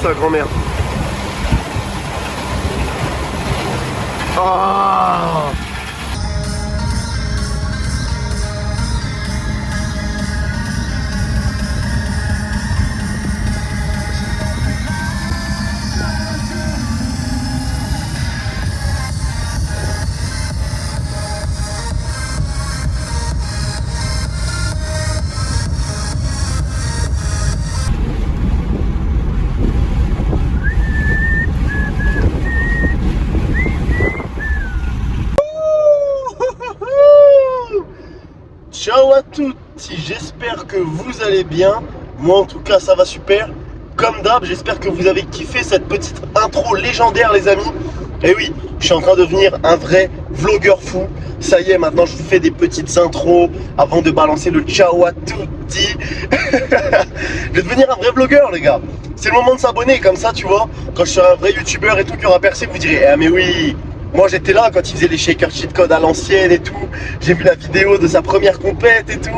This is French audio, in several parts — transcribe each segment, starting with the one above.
ça, grand-mère. Ah. Ciao à toutes, j'espère que vous allez bien. Moi en tout cas ça va super. Comme d'hab, j'espère que vous avez kiffé cette petite intro légendaire les amis. Et oui, je suis en train de devenir un vrai vlogueur fou. Ça y est, maintenant je vous fais des petites intros avant de balancer le ciao à tutti. Je vais devenir un vrai vlogueur les gars. C'est le moment de s'abonner, comme ça tu vois. Quand je serai un vrai youtubeur et tout qui aura percé, vous direz ah mais oui, moi j'étais là quand il faisait les shaker cheat code à l'ancienne et tout. J'ai vu la vidéo de sa première compète et tout.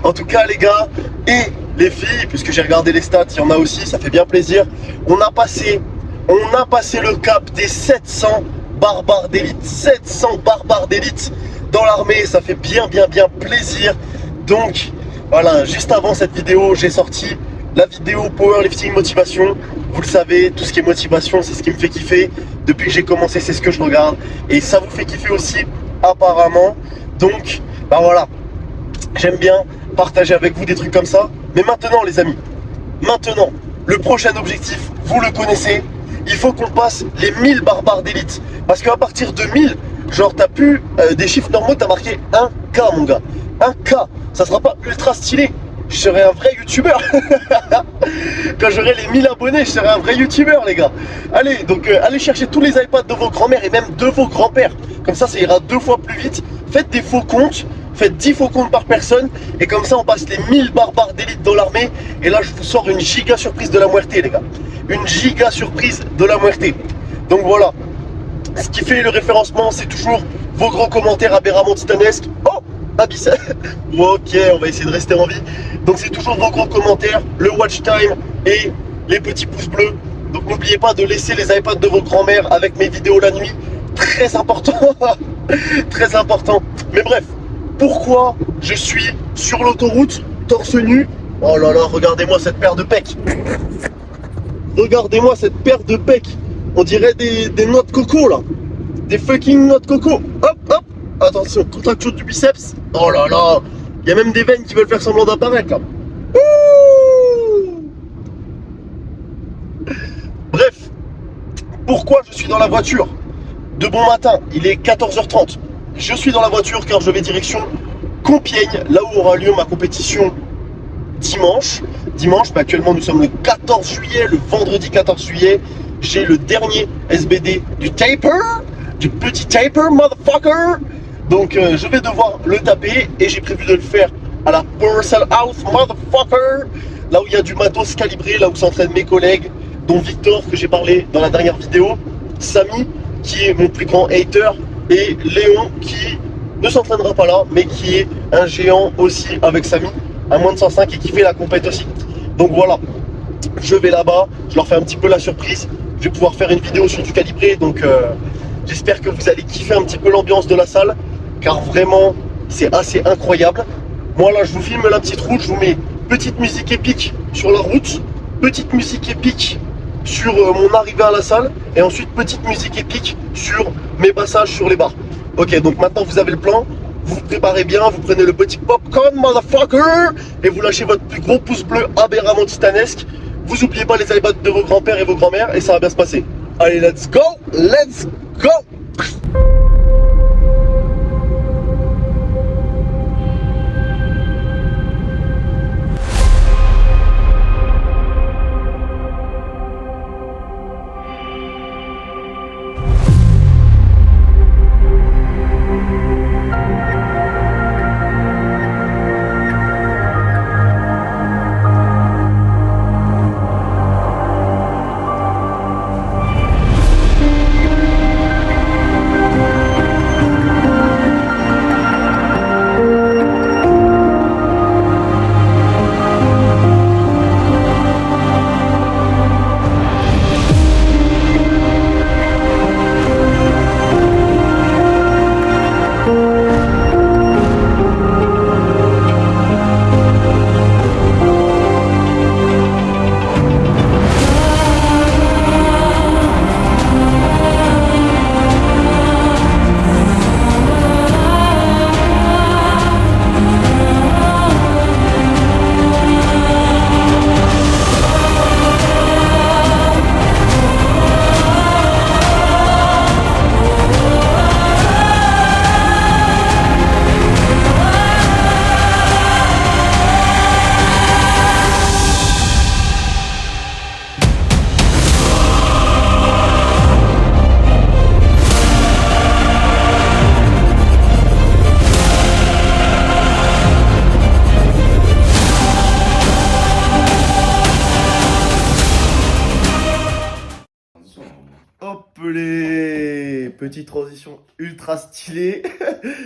En tout cas les gars et les filles, puisque j'ai regardé les stats, il y en a aussi, ça fait bien plaisir. On a passé le cap des 700 barbares d'élite. 700 barbares d'élite dans l'armée, ça fait bien plaisir. Donc voilà, juste avant cette vidéo, j'ai sorti la vidéo Powerlifting Motivation. Vous le savez, tout ce qui est motivation, c'est ce qui me fait kiffer. Depuis que j'ai commencé, c'est ce que je regarde. Et ça vous fait kiffer aussi, apparemment. Donc, bah voilà. J'aime bien partager avec vous des trucs comme ça. Mais maintenant, les amis, maintenant, le prochain objectif, vous le connaissez. Il faut qu'on passe les 1000 barbares d'élite. Parce qu'à partir de 1000, genre, t'as plus des chiffres normaux, t'as marqué 1K, mon gars. 1K, ça sera pas ultra stylé. Je serai un vrai youtubeur. Quand j'aurai les 1000 abonnés, je serai un vrai youtubeur les gars. Allez, donc allez chercher tous les iPads de vos grands-mères et même de vos grands-pères. Comme ça ira 2 fois plus vite. Faites des faux comptes, faites 10 faux comptes par personne. Et comme ça on passe les 1000 barbares d'élite dans l'armée. Et là je vous sors une giga surprise de la muerte les gars. Une giga surprise de la muerte. Donc voilà. Ce qui fait le référencement, c'est toujours vos grands commentaires aberramment titanesques. Oh, abyss. Ok, on va essayer de rester en vie. Donc c'est toujours vos gros commentaires, le watch time et les petits pouces bleus. Donc n'oubliez pas de laisser les iPads de votre grand-mère avec mes vidéos la nuit. Très important. Très important. Mais bref, pourquoi je suis sur l'autoroute torse nu? Oh là là, regardez-moi cette paire de pecs. Regardez-moi cette paire de pecs. On dirait des noix de coco là. Des fucking noix de coco. Hop, hop. Attention, contraction du biceps. Oh là là. Il y a même des veines qui veulent faire semblant d'apparaître là. Ouh. Bref, pourquoi je suis dans la voiture de bon matin? Il est 14h30. Je suis dans la voiture car je vais direction Compiègne, là où aura lieu ma compétition dimanche. Dimanche, actuellement nous sommes le 14 juillet, le vendredi 14 juillet. J'ai le dernier SBD du taper, du petit taper, motherfucker. Donc je vais devoir le taper et j'ai prévu de le faire à la Purcell House, motherfucker. Là où il y a du matos calibré, là où s'entraînent mes collègues, dont Victor que j'ai parlé dans la dernière vidéo, Samy qui est mon plus grand hater et Léon qui ne s'entraînera pas là mais qui est un géant aussi avec Samy, à moins de 105 et qui fait la compète aussi. Donc voilà, je vais là-bas, je leur fais un petit peu la surprise. Je vais pouvoir faire une vidéo sur du calibré, donc j'espère que vous allez kiffer un petit peu l'ambiance de la salle, car vraiment c'est assez incroyable. Moi là je vous filme la petite route, je vous mets petite musique épique sur la route, petite musique épique sur mon arrivée à la salle, et ensuite petite musique épique sur mes passages sur les barres. Ok, donc maintenant vous avez le plan, vous vous préparez bien, vous prenez le petit popcorn motherfucker, et vous lâchez votre plus gros pouce bleu aberramment titanesque. Vous n'oubliez pas les iPads de vos grands-pères et vos grands-mères et ça va bien se passer. Allez, let's go! Let's go! Hop les petite transition ultra stylée.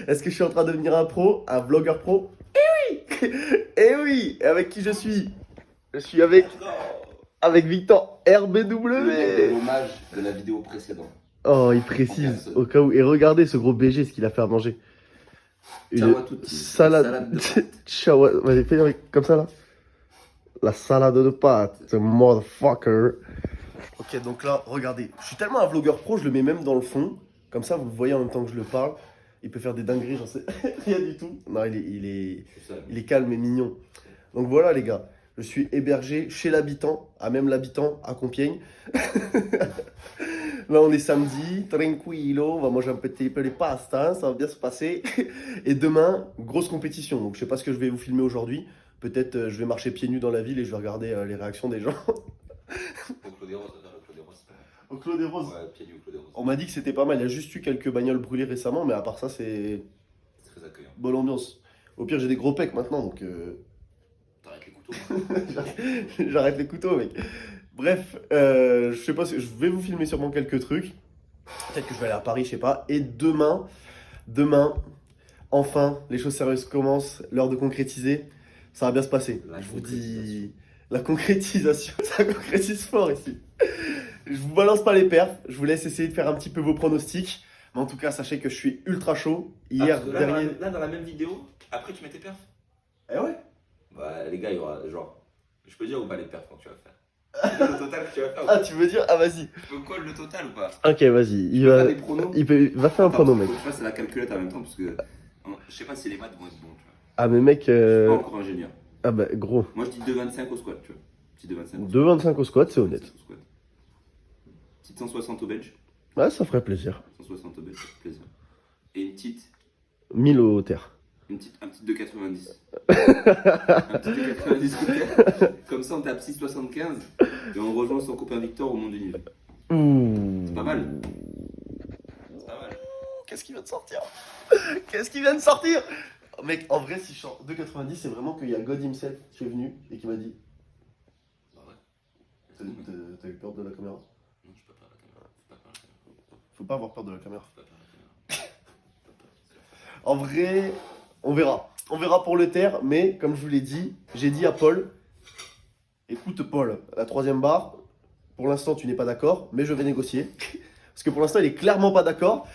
Est-ce que je suis en train de devenir un pro, un vlogueur pro? Eh oui. Eh oui. Et avec qui je suis? Je suis avec Victor RBW. L'hommage de la vidéo précédente. Oh, il précise au cas où. Et regardez ce gros BG, ce qu'il a fait à manger. Une salade de pâtes. Vas-y, fais comme ça là. La salade de pâtes, motherfucker. Ok, donc là, regardez. Je suis tellement un vlogueur pro, je le mets même dans le fond. Comme ça, vous le voyez en même temps que je le parle. Il peut faire des dingueries, j'en sais rien du tout. Non, il est calme et mignon. Donc voilà, les gars. Je suis hébergé chez l'habitant, à même l'habitant, à Compiègne. Là, on est samedi, tranquillo, on va manger un petit peu les pastas, ça va bien se passer. Et demain, grosse compétition. Donc, je sais pas ce que je vais vous filmer aujourd'hui. Peut-être je vais marcher pieds nus dans la ville et je vais regarder les réactions des gens. Au Clos des Roses, Au Clos des Roses. Ouais, pieds nus au Clos des Roses. On m'a dit que c'était pas mal. Il y a juste eu quelques bagnoles brûlées récemment, mais à part ça, c'est très accueillant. Bonne ambiance. Au pire, j'ai des gros pecs maintenant, donc. T'arrêtes les couteaux. J'arrête les couteaux, mec. Bref, je sais pas, je vais vous filmer sûrement quelques trucs. Peut-être que je vais aller à Paris, je sais pas. Et demain, enfin, les choses sérieuses commencent. L'heure de concrétiser. Ça va bien se passer. Je vous dis, la concrétisation, ça concrétise fort ici. Je vous balance pas les perfs. Je vous laisse essayer de faire un petit peu vos pronostics. Mais en tout cas, sachez que je suis ultra chaud. Hier, là, dans la même vidéo, après tu mets tes perfs. Eh ouais. Bah, les gars, il y aura genre. Je peux dire ou pas les perfs quand tu vas faire? Le total que tu vas faire. Ah, tu veux dire? Ah, vas-y. Tu peux call le total ou pas? Ok, vas-y. Il va faire un prono, mec. Tu vois, c'est la calculette en même temps parce que je sais pas si les maths vont être bons, tu vois. Ah, mais mec. Je suis pas encore ingénieur. Ah, bah, gros. Moi, je dis 2,25 au squat, tu vois. Petit 2,25. 2,25 au squat, c'est honnête. Petite 160 au bench. Ouais, ça ferait plaisir. 160 au bench, ça fait plaisir. Et une petite. 1000 au terre. Un petit 2,90. Un petit 2,90 au terre. Comme ça, on tape 6,75 et on rejoint son copain Victor au monde du niveau. C'est pas mal. C'est pas mal. Qu'est-ce qui vient de sortir? Qu'est-ce qui vient de sortir? Oh, mec, en vrai, si je sors 2,90, c'est vraiment qu'il y a God himself qui est venu et qui m'a dit. Bah ouais. T'as eu peur de la caméra? Non, je peux pas la caméra. Faut pas avoir peur de la caméra. Faut pas la caméra. En vrai, on verra. On verra pour le terre, mais comme je vous l'ai dit, j'ai dit à Paul, écoute Paul, la troisième barre, pour l'instant tu n'es pas d'accord, mais je vais négocier. Parce que pour l'instant il est clairement pas d'accord.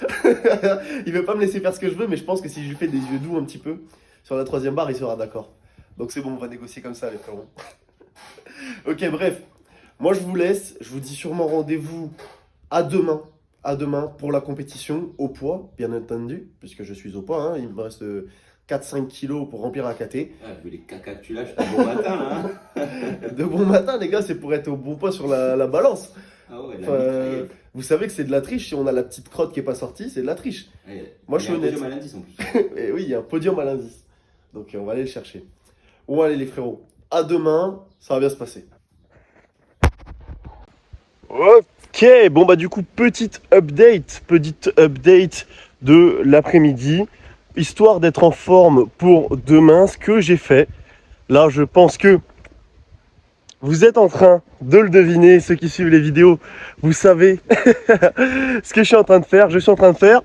Il veut pas me laisser faire ce que je veux, mais je pense que si je lui fais des yeux doux un petit peu, sur la troisième barre, il sera d'accord. Donc c'est bon, on va négocier comme ça les frérots. Ok, bref. Moi je vous laisse, je vous dis sûrement rendez-vous à demain. À demain pour la compétition au poids, bien entendu, puisque je suis au poids, hein, il me reste 4-5 kilos pour remplir un KT. Ah, vu les caca que tu lâches, de bon matin là. De bon matin, les gars, c'est pour être au bon poids sur la balance. Ah ouais, vous savez que c'est de la triche, si on a la petite crotte qui n'est pas sortie, c'est de la triche. Moi je suis honnête. Il y a un podium à l'indice en plus. Et oui, il y a un podium à l'indice. Donc on va aller le chercher. Bon, allez les frérots, à demain, ça va bien se passer. Ok, bon bah du coup petite update de l'après-midi, histoire d'être en forme pour demain. Ce que j'ai fait, là je pense que vous êtes en train de le deviner, ceux qui suivent les vidéos, vous savez ce que je suis en train de faire. Je suis en train de faire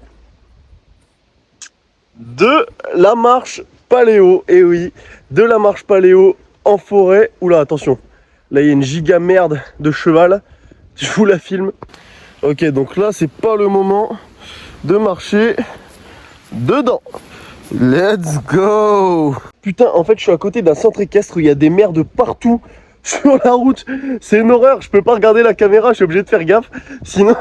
de la marche paléo, et oui, de la marche paléo en forêt. Oula, attention, là il y a une giga merde de cheval. Je vous la filme. Ok, donc là, c'est pas le moment de marcher dedans. Let's go! Putain, en fait, je suis à côté d'un centre équestre où il y a des merdes partout sur la route. C'est une horreur, je peux pas regarder la caméra, je suis obligé de faire gaffe. Sinon,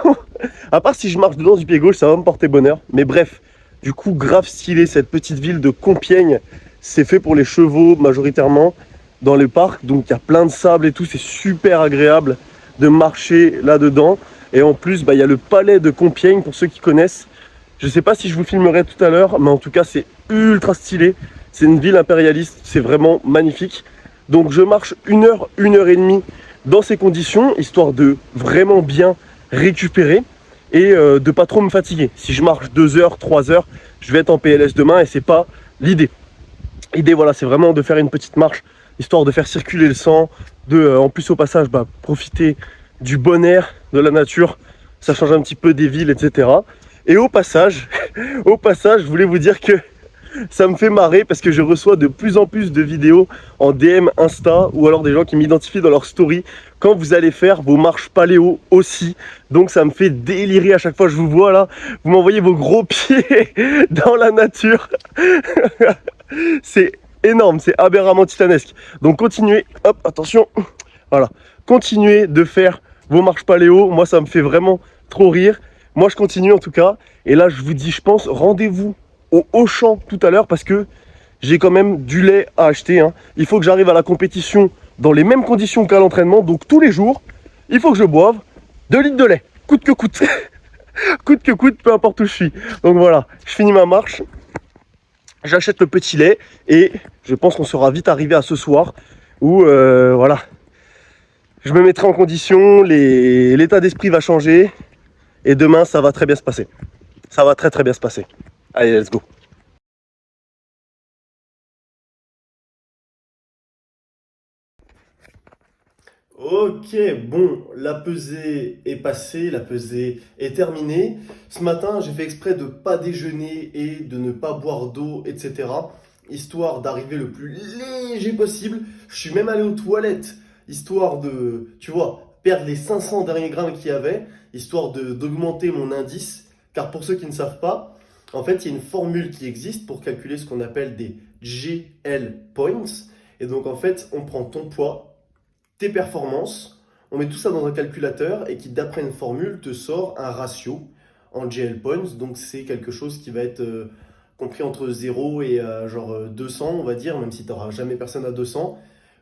à part si je marche dedans du pied gauche, ça va me porter bonheur. Mais bref, du coup, grave stylé, cette petite ville de Compiègne. C'est fait pour les chevaux majoritairement dans les parcs. Donc, il y a plein de sable et tout, c'est super agréable de marcher là-dedans. Et en plus, il y a le palais de Compiègne, pour ceux qui connaissent. Je sais pas si je vous filmerai tout à l'heure, mais en tout cas, c'est ultra stylé. C'est une ville impérialiste, c'est vraiment magnifique. Donc je marche 1 heure, 1 heure et demie dans ces conditions, histoire de vraiment bien récupérer et de pas trop me fatiguer. Si je marche 2 heures, 3 heures, je vais être en PLS demain et c'est pas l'idée. L'idée, voilà, c'est vraiment de faire une petite marche, histoire de faire circuler le sang, en plus au passage, profiter du bon air, de la nature. ça change un petit peu des villes, etc. Et au passage, je voulais vous dire que ça me fait marrer parce que je reçois de plus en plus de vidéos en DM Insta ou alors des gens qui m'identifient dans leur story quand vous allez faire vos marches paléo aussi. Donc ça me fait délirer à chaque fois que je vous vois là. Vous m'envoyez vos gros pieds dans la nature. C'est énorme, c'est aberramment titanesque. Donc continuez, hop, attention, voilà. Continuez de faire vos marches paléo. Moi ça me fait vraiment trop rire. Moi je continue en tout cas. Et là je vous dis, je pense, rendez-vous au Auchan tout à l'heure parce que j'ai quand même du lait à acheter. Hein. Il faut que j'arrive à la compétition dans les mêmes conditions qu'à l'entraînement. Donc tous les jours, il faut que je boive 2 litres de lait, coûte que coûte. Coûte que coûte, peu importe où je suis. Donc voilà, je finis ma marche. J'achète le petit lait et je pense qu'on sera vite arrivé à ce soir où voilà, je me mettrai en condition, l'état d'esprit va changer et demain ça va très bien se passer. Ça va très bien se passer. Allez, let's go. Ok, bon, la pesée est passée, la pesée est terminée. Ce matin, j'ai fait exprès de pas déjeuner et de ne pas boire d'eau, etc. Histoire d'arriver le plus léger possible. Je suis même allé aux toilettes, histoire de, tu vois, perdre les 500 derniers grammes qu'il y avait, histoire d'augmenter mon indice. Car pour ceux qui ne savent pas, en fait, il y a une formule qui existe pour calculer ce qu'on appelle des GL points. Et donc, en fait, on prend ton poids, tes performances, on met tout ça dans un calculateur et qui, d'après une formule, te sort un ratio en GL Points. Donc, c'est quelque chose qui va être compris entre 0 et genre 200, on va dire, même si tu n'auras jamais personne à 200.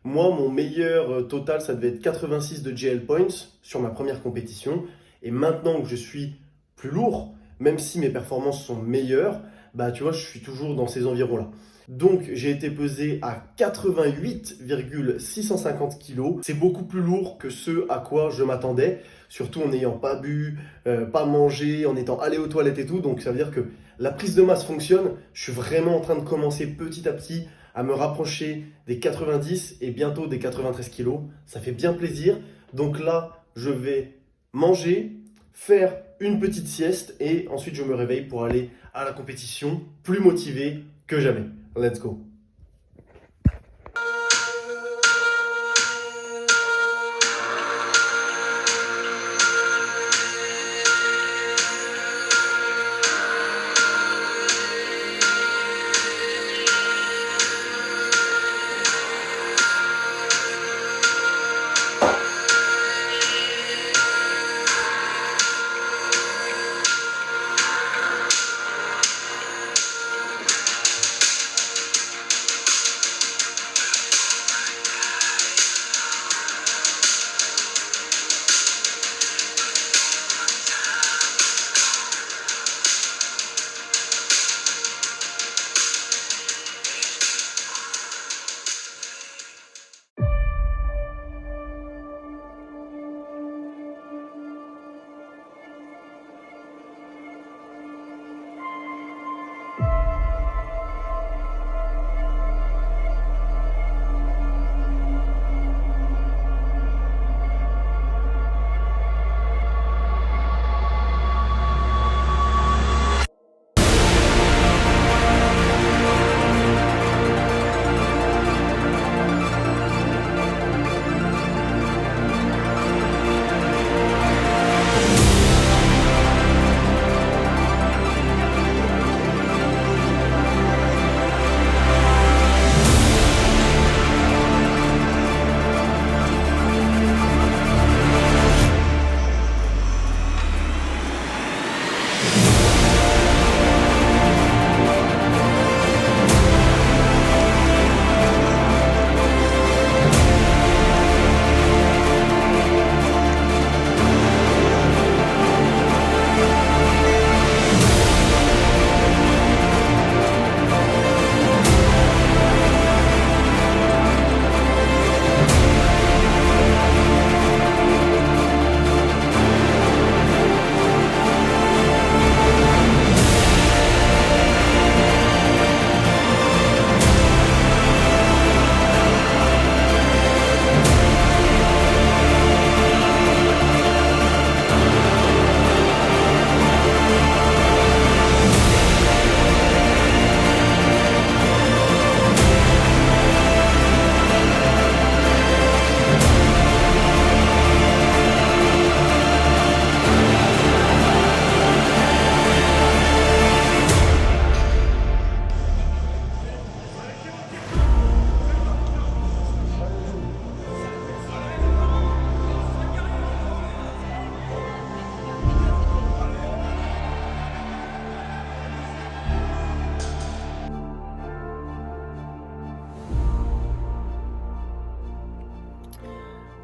Moi, mon meilleur total, ça devait être 86 de GL Points sur ma première compétition. Et maintenant que je suis plus lourd, même si mes performances sont meilleures, bah tu vois, je suis toujours dans ces environs-là. Donc j'ai été pesé à 88,650 kg. C'est beaucoup plus lourd que ce à quoi je m'attendais, surtout en n'ayant pas bu, pas mangé, en étant allé aux toilettes et tout. Donc ça veut dire que la prise de masse fonctionne. Je suis vraiment en train de commencer petit à petit à me rapprocher des 90 et bientôt des 93 kg. Ça fait bien plaisir. Donc là, je vais manger, faire une petite sieste et ensuite je me réveille pour aller à la compétition plus motivé que jamais. Let's go.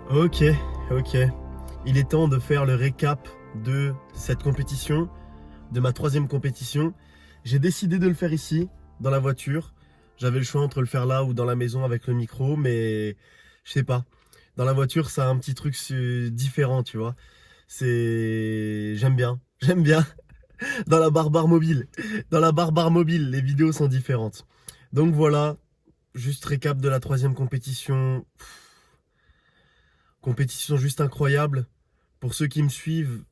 Ok, ok. Il est temps de faire le récap de cette compétition, de ma 3e compétition. J'ai décidé de le faire ici, dans la voiture. J'avais le choix entre le faire là ou dans la maison avec le micro, mais je sais pas. Dans la voiture, ça a un petit truc différent, tu vois. J'aime bien, j'aime bien. Dans la barbare mobile. Dans la barbare mobile, les vidéos sont différentes. Donc voilà, juste récap de la 3e compétition. Compétition juste incroyable. Pour ceux qui me suivent,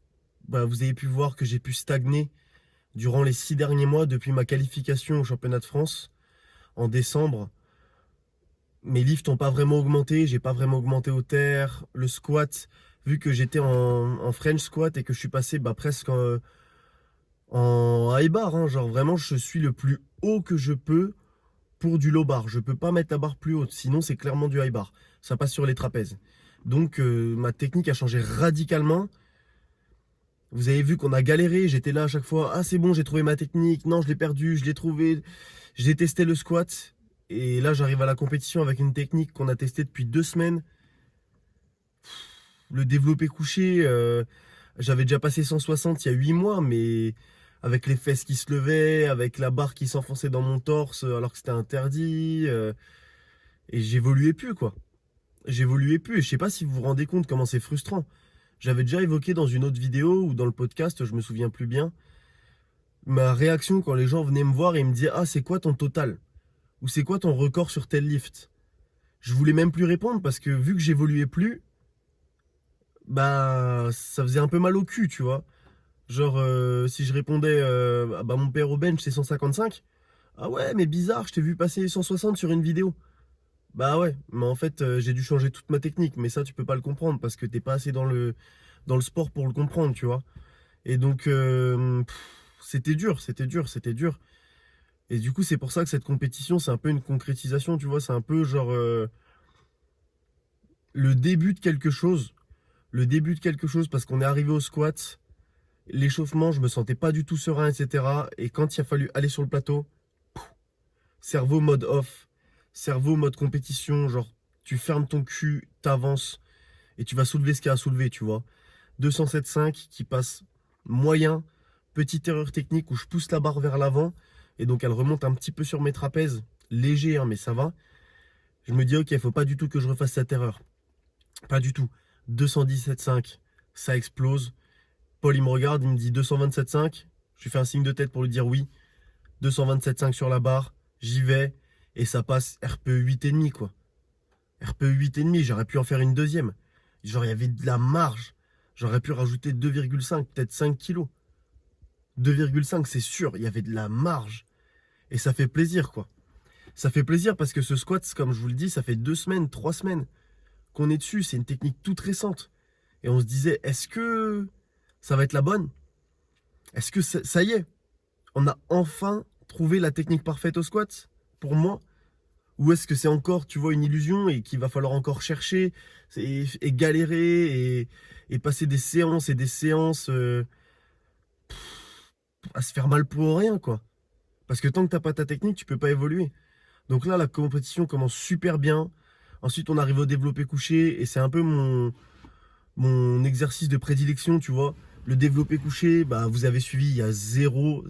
bah, vous avez pu voir que j'ai pu stagner durant les 6 derniers mois depuis ma qualification au championnat de France en décembre. Mes lifts n'ont pas vraiment augmenté, j'ai pas vraiment augmenté au terre. Le squat, vu que j'étais en French squat et que je suis passé presque en high bar, hein, genre vraiment je suis le plus haut que je peux pour du low bar. Je peux pas mettre la barre plus haute, sinon c'est clairement du high bar. Ça passe sur les trapèzes. Donc ma technique a changé radicalement. Vous avez vu qu'on a galéré, j'étais là à chaque fois. Ah c'est bon, j'ai trouvé ma technique. Non, je l'ai perdu, je l'ai trouvé. J'ai testé le squat. Et là j'arrive à la compétition avec une technique qu'on a testée depuis 2 semaines. Le développé couché, j'avais déjà passé 160 il y a 8 mois, mais avec les fesses qui se levaient, avec la barre qui s'enfonçait dans mon torse alors que c'était interdit. Et j'évoluais plus quoi. J'évoluais plus. Et je sais pas si vous vous rendez compte comment c'est frustrant. J'avais déjà évoqué dans une autre vidéo ou dans le podcast, je me souviens plus bien, ma réaction quand les gens venaient me voir et me disaient « Ah, c'est quoi ton total ?» ou « C'est quoi ton record sur tel lift ?» Je voulais même plus répondre parce que vu que j'évoluais plus, bah ça faisait un peu mal au cul, tu vois. Genre, si je répondais Ah bah mon père au bench c'est 155. Ah ouais, mais bizarre, je t'ai vu passer 160 sur une vidéo. Bah ouais, mais en fait, j'ai dû changer toute ma technique, mais ça, tu peux pas le comprendre parce que t'es pas assez dans le sport pour le comprendre, tu vois. Et donc, c'était dur, c'était dur, c'était dur. Et du coup, c'est pour ça que cette compétition, c'est un peu une concrétisation, tu vois. C'est un peu genre le début de quelque chose. Le début de quelque chose parce qu'on est arrivé au squat. L'échauffement, je me sentais pas du tout serein, etc. Et quand il a fallu aller sur le plateau, cerveau mode off, cerveau mode compétition, genre tu fermes ton cul, t'avances et tu vas soulever ce qu'il y a à soulever, tu vois. 207,5 qui passe moyen, petite erreur technique où je pousse la barre vers l'avant et donc elle remonte un petit peu sur mes trapèzes, léger hein, mais ça va. Je me dis ok, il faut pas du tout que je refasse cette erreur. Pas du tout. 217,5, ça explose. Paul il me regarde, il me dit 227,5. Je lui fais un signe de tête pour lui dire oui. 227,5 sur la barre, j'y vais et ça passe RPE 8,5 quoi. RPE 8,5, j'aurais pu en faire une deuxième. Genre il y avait de la marge. J'aurais pu rajouter 2,5, peut-être 5 kilos. 2,5 c'est sûr, il y avait de la marge. Et ça fait plaisir quoi. Ça fait plaisir parce que ce squat, comme je vous le dis, ça fait 2 semaines, 3 semaines qu'on est dessus. C'est une technique toute récente. Et on se disait, est-ce que ça va être la bonne? Est-ce que ça y est? On a enfin trouvé la technique parfaite au squat pour moi? Ou est-ce que c'est encore, tu vois, une illusion et qu'il va falloir encore chercher et galérer et passer des séances et des séances à se faire mal pour rien, quoi. Parce que tant que t'as pas ta technique, tu peux pas évoluer. Donc là, la compétition commence super bien. Ensuite, on arrive au développé couché et c'est un peu mon exercice de prédilection, tu vois. Le développé couché, bah, vous avez suivi, il y a zéro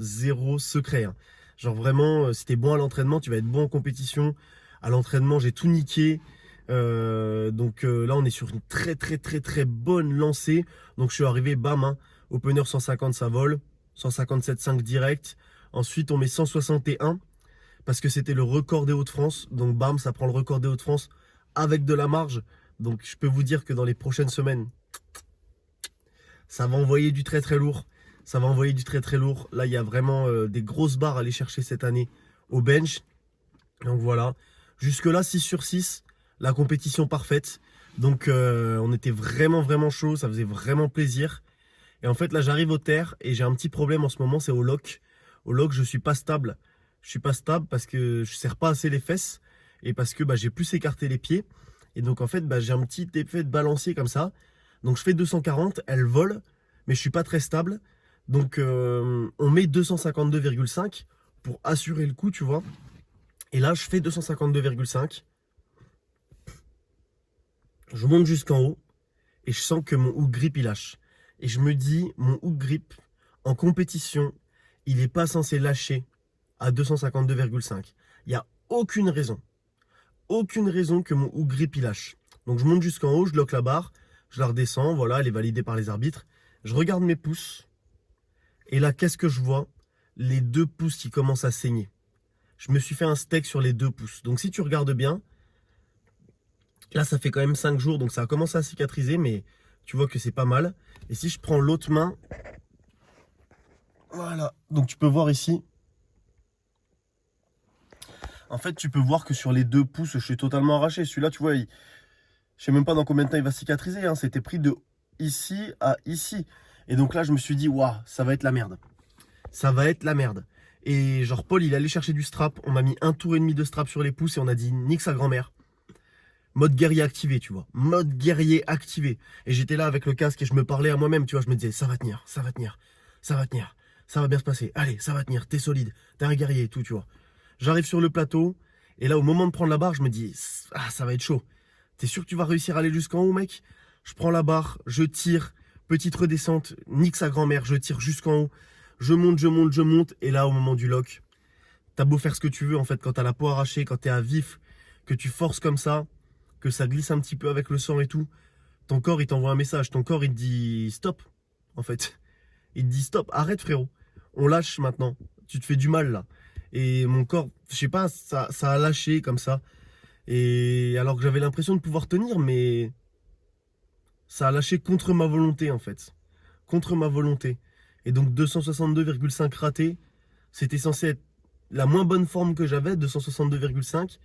secret, hein. Genre vraiment, si t'es bon à l'entraînement, tu vas être bon en compétition. À l'entraînement, j'ai tout niqué. Donc là, on est sur une très bonne lancée. Donc je suis arrivé, bam, hein, opener 150, ça vole. 157,5 direct. Ensuite, on met 161 parce que c'était le record des Hauts-de-France. Donc bam, ça prend le record des Hauts-de-France avec de la marge. Donc je peux vous dire que dans les prochaines semaines, ça va envoyer du très lourd. Ça va envoyer du très lourd. Là, il y a vraiment des grosses barres à aller chercher cette année au bench. Donc voilà. Jusque-là, 6 sur 6. La compétition parfaite. Donc on était vraiment chaud. Ça faisait vraiment plaisir. Et en fait, là, j'arrive au terre et j'ai un petit problème en ce moment, c'est au lock. Au lock, je suis pas stable. Je suis pas stable parce que je serre pas assez les fesses et parce que j'ai plus écarté les pieds. Et donc, en fait, j'ai un petit effet de balancier comme ça. Donc, je fais 240, elle vole, mais je suis pas très stable. Donc, on met 252,5 pour assurer le coup, tu vois. Et là, je fais 252,5. Je monte jusqu'en haut. et je sens que mon hook grip il lâche. Et je me dis, mon hook grip en compétition, il n'est pas censé lâcher à 252,5. Il n'y a aucune raison que mon hook grip il lâche. Donc je monte jusqu'en haut, je lock la barre, je la redescends, voilà, elle est validée par les arbitres. Je regarde mes pouces, et là, qu'est-ce que je vois? Les 2 pouces qui commencent à saigner. Je me suis fait un steak sur les 2 pouces. Donc si tu regardes bien, là ça fait quand même 5 jours, donc ça a commencé à cicatriser, mais tu vois que c'est pas mal. Et si je prends l'autre main, voilà, donc tu peux voir ici. En fait, tu peux voir que sur les 2 pouces, je suis totalement arraché. Celui-là, tu vois, je sais même pas dans combien de temps il va cicatriser, hein. C'était pris de ici à ici. Et donc là, je me suis dit, waouh, ça va être la merde. Ça va être la merde. Et genre, Paul, il allait chercher du strap. On m'a mis 1 tour et demi de strap sur les pouces et on a dit, nique sa grand-mère. Mode guerrier activé, tu vois. Mode guerrier activé. Et j'étais là avec le casque et je me parlais à moi-même, tu vois. Je me disais, ça va tenir, ça va tenir, ça va tenir. Ça va bien se passer. Allez, ça va tenir. T'es solide. T'es un guerrier et tout, tu vois. J'arrive sur le plateau. Et là, au moment de prendre la barre, je me dis, ah, ça va être chaud. T'es sûr que tu vas réussir à aller jusqu'en haut, mec? Je prends la barre, je tire. Petite redescente, nique sa grand-mère. Je tire jusqu'en haut. Je monte, je monte, je monte. Et là, au moment du lock, t'as beau faire ce que tu veux, en fait, quand t'as la peau arrachée, quand t'es à vif, que tu forces comme ça, que ça glisse un petit peu avec le sang et tout, ton corps, il t'envoie un message. Ton corps, il te dit stop, en fait. Il te dit stop, arrête, frérot. On lâche maintenant. Tu te fais du mal, là. Et mon corps, je sais pas, ça a lâché comme ça. Et alors que j'avais l'impression de pouvoir tenir, mais ça a lâché contre ma volonté, en fait. Contre ma volonté. Et donc 262,5 raté, c'était censé être la moins bonne forme que j'avais, 262,5.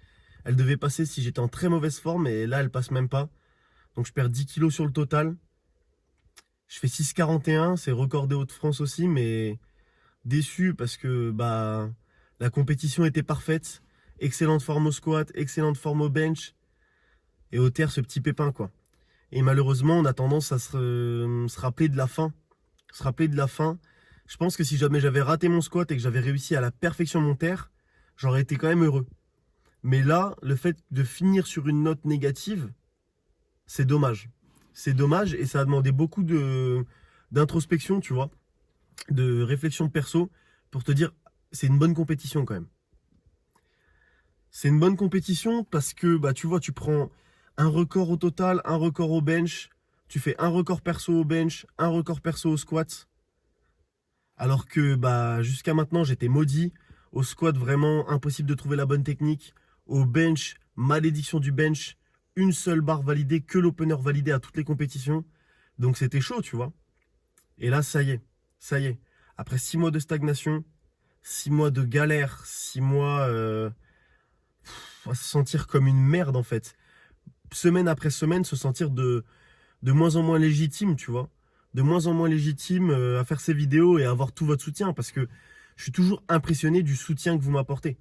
Elle devait passer si j'étais en très mauvaise forme, et là, elle passe même pas. Donc je perds 10 kilos sur le total. Je fais 6,41, c'est record des Hauts-de-France aussi, mais déçu parce que bah la compétition était parfaite. Excellente forme au squat, excellente forme au bench. Et au terre, ce petit pépin, quoi. Et malheureusement, on a tendance à se rappeler de la fin. Se rappeler de la fin. Je pense que si jamais j'avais raté mon squat et que j'avais réussi à la perfection mon terre, j'aurais été quand même heureux. Mais là, le fait de finir sur une note négative, c'est dommage. C'est dommage et ça a demandé beaucoup d'introspection, tu vois, de réflexion perso pour te dire, c'est une bonne compétition quand même. C'est une bonne compétition parce que, bah, tu vois, tu prends un record au total, un record au bench, tu fais un record perso au bench, un record perso au squat. Alors que, bah, jusqu'à maintenant, j'étais maudit. Au squat, vraiment impossible de trouver la bonne technique. Au bench, malédiction du bench. Une seule barre validée, que l'opener validé à toutes les compétitions. Donc c'était chaud, tu vois. Et là, ça y est. Ça y est. Après 6 mois de stagnation, 6 mois de galère, 6 mois à se sentir comme une merde, en fait. Semaine après semaine, se sentir de moins en moins légitime, tu vois. De moins en moins légitime à faire ces vidéos et à avoir tout votre soutien. Parce que je suis toujours impressionné du soutien que vous m'apportez.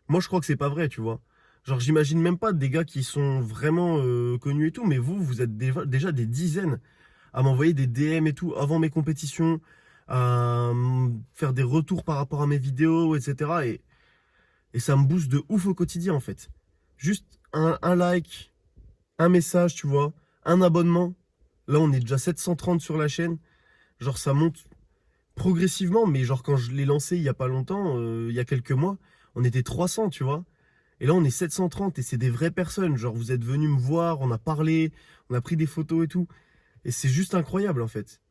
Moi, je crois que c'est pas vrai, tu vois. Genre, j'imagine même pas des gars qui sont vraiment connus et tout, mais vous êtes déjà des dizaines à m'envoyer des DM et tout avant mes compétitions, à faire des retours par rapport à mes vidéos, etc. Et ça me booste de ouf au quotidien, en fait. Juste un like, un message, tu vois, un abonnement. Là, on est déjà 730 sur la chaîne. Genre, ça monte progressivement, mais genre, quand je l'ai lancé il y a pas longtemps, il y a quelques mois, on était 300, tu vois. Et là, on est 730 et c'est des vraies personnes. Genre, vous êtes venus me voir, on a parlé, on a pris des photos et tout. Et c'est juste incroyable, en fait.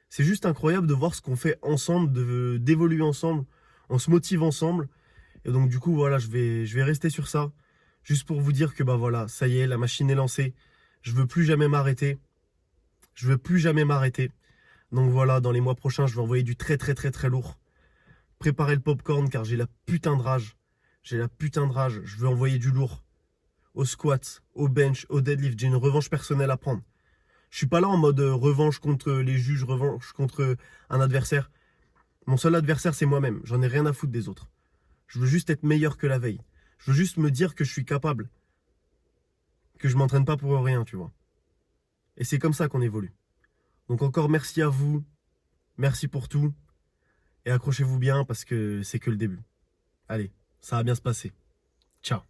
C'est juste incroyable de voir ce qu'on fait ensemble, d'évoluer ensemble, on se motive ensemble. Et donc, du coup, voilà, je vais rester sur ça. Juste pour vous dire que, bah voilà, ça y est, la machine est lancée. Je veux plus jamais m'arrêter. Je veux plus jamais m'arrêter. Donc voilà, dans les mois prochains, je vais envoyer du très très très très lourd. Préparez le popcorn car j'ai la putain de rage. J'ai la putain de rage. Je veux envoyer du lourd. Au squat, au bench, au deadlift. J'ai une revanche personnelle à prendre. Je suis pas là en mode revanche contre les juges, revanche contre un adversaire. Mon seul adversaire, c'est moi-même. J'en ai rien à foutre des autres. Je veux juste être meilleur que la veille. Je veux juste me dire que je suis capable. Que je m'entraîne pas pour rien, tu vois. Et c'est comme ça qu'on évolue. Donc encore merci à vous. Merci pour tout. Et accrochez-vous bien parce que c'est que le début. Allez, ça va bien se passer. Ciao.